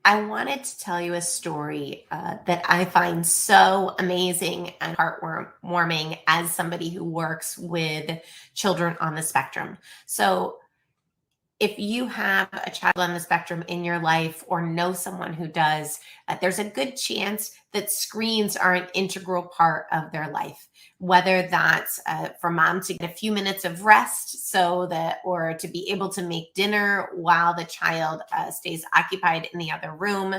I wanted to tell you a story that I find so amazing and heartwarming as somebody who works with children on the spectrum. So, if you have a child on the spectrum in your life or know someone who does, there's a good chance that screens are an integral part of their life. Whether that's for mom to get a few minutes of rest so that, or to be able to make dinner while the child stays occupied in the other room,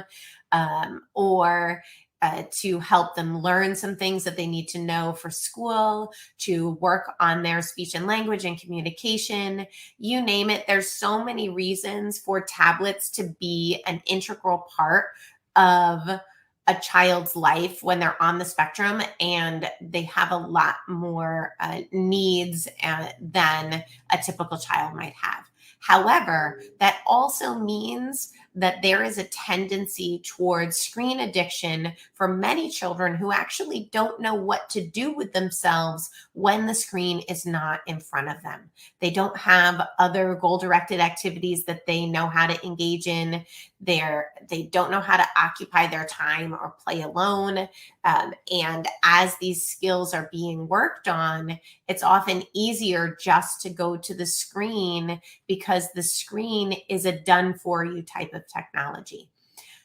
or to help them learn some things that they need to know for school, to work on their speech and language and communication, you name it. There's so many reasons for tablets to be an integral part of a child's life when they're on the spectrum, and they have a lot more needs than a typical child might have. However, that also means that there is a tendency towards screen addiction for many children who actually don't know what to do with themselves when the screen is not in front of them. They don't have other goal-directed activities that they know how to engage in. They don't know how to occupy their time or play alone. And as these skills are being worked on, it's often easier just to go to the screen because the screen is a done for you type of technology.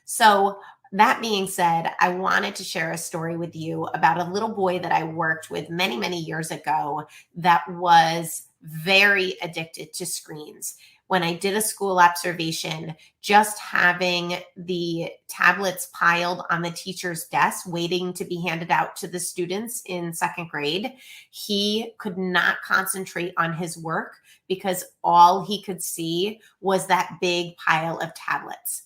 So, that being said, I wanted to share a story with you about a little boy that I worked with many, many years ago that was very addicted to screens. When I did a school observation, just having the tablets piled on the teacher's desk waiting to be handed out to the students in second grade, he could not concentrate on his work because all he could see was that big pile of tablets.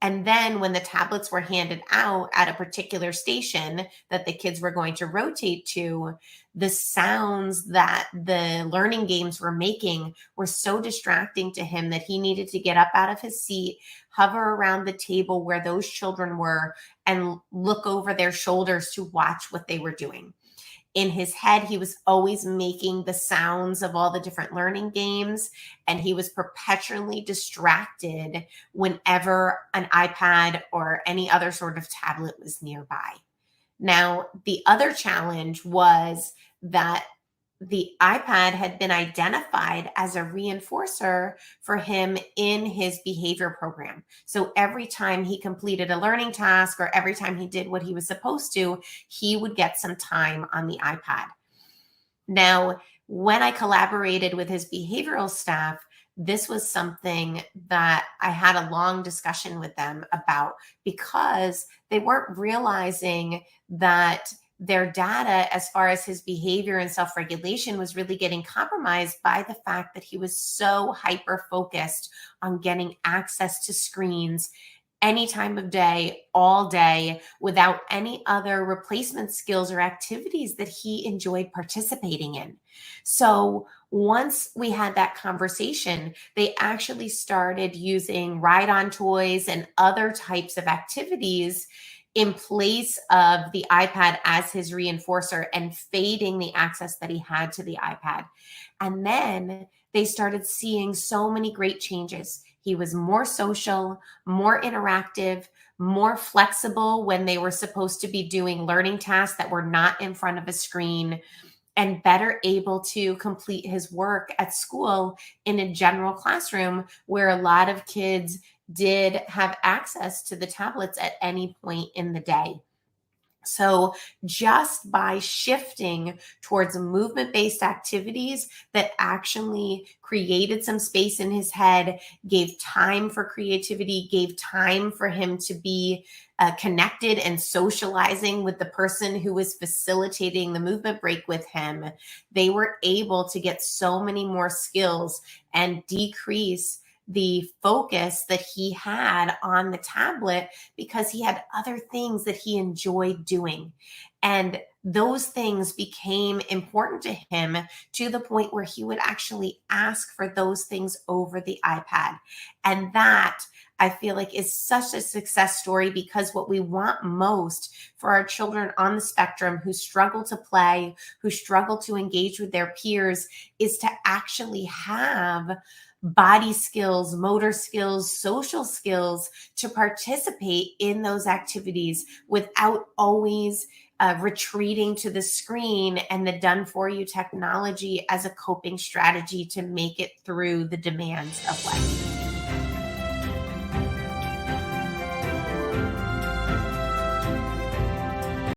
And then when the tablets were handed out at a particular station that the kids were going to rotate to, the sounds that the learning games were making were so distracting to him that he needed to get up out of his seat, hover around the table where those children were, and look over their shoulders to watch what they were doing. In his head, he was always making the sounds of all the different learning games, and he was perpetually distracted whenever an iPad or any other sort of tablet was nearby. Now, the other challenge was that the iPad had been identified as a reinforcer for him in his behavior program. So every time he completed a learning task or every time he did what he was supposed to, he would get some time on the iPad. Now, when I collaborated with his behavioral staff, this was something that I had a long discussion with them about because they weren't realizing that their data, as far as his behavior and self regulation, was really getting compromised by the fact that he was so hyper focused on getting access to screens any time of day, all day, without any other replacement skills or activities that he enjoyed participating in. So once we had that conversation, they actually started using ride on toys and other types of activities in place of the iPad as his reinforcer and fading the access that he had to the iPad. And then they started seeing so many great changes. He was more social, more interactive, more flexible when they were supposed to be doing learning tasks that were not in front of a screen, and better able to complete his work at school in a general classroom where a lot of kids did have access to the tablets at any point in the day. So, just by shifting towards movement based activities that actually created some space in his head, gave time for creativity, gave time for him to be connected and socializing with the person who was facilitating the movement break with him, they were able to get so many more skills and decrease the focus that he had on the tablet because he had other things that he enjoyed doing. And those things became important to him to the point where he would actually ask for those things over the iPad. And that, I feel like, is such a success story, because what we want most for our children on the spectrum who struggle to play, who struggle to engage with their peers, is to actually have body skills, motor skills, social skills to participate in those activities without always retreating to the screen and the done for you technology as a coping strategy to make it through the demands of life.